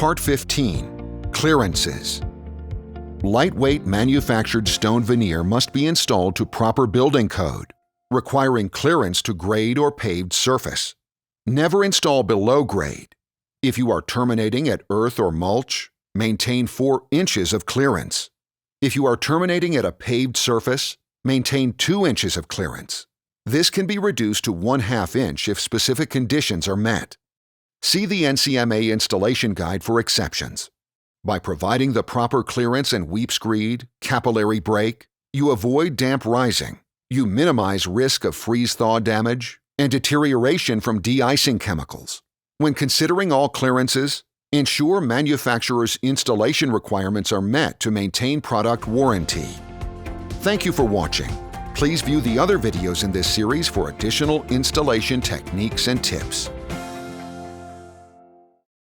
Part 15. Clearances. Lightweight manufactured stone veneer must be installed to proper building code, requiring clearance to grade or paved surface. Never install below grade. If you are terminating at earth or mulch, maintain 4 inches of clearance. If you are terminating at a paved surface, maintain 2 inches of clearance. This can be reduced to 1/2 inch if specific conditions are met. See the NCMA installation guide for exceptions. By providing the proper clearance and weep screed, capillary break, you avoid damp rising, you minimize risk of freeze-thaw damage, and deterioration from de-icing chemicals. When considering all clearances, ensure manufacturer's installation requirements are met to maintain product warranty. Thank you for watching. Please view the other videos in this series for additional installation techniques and tips.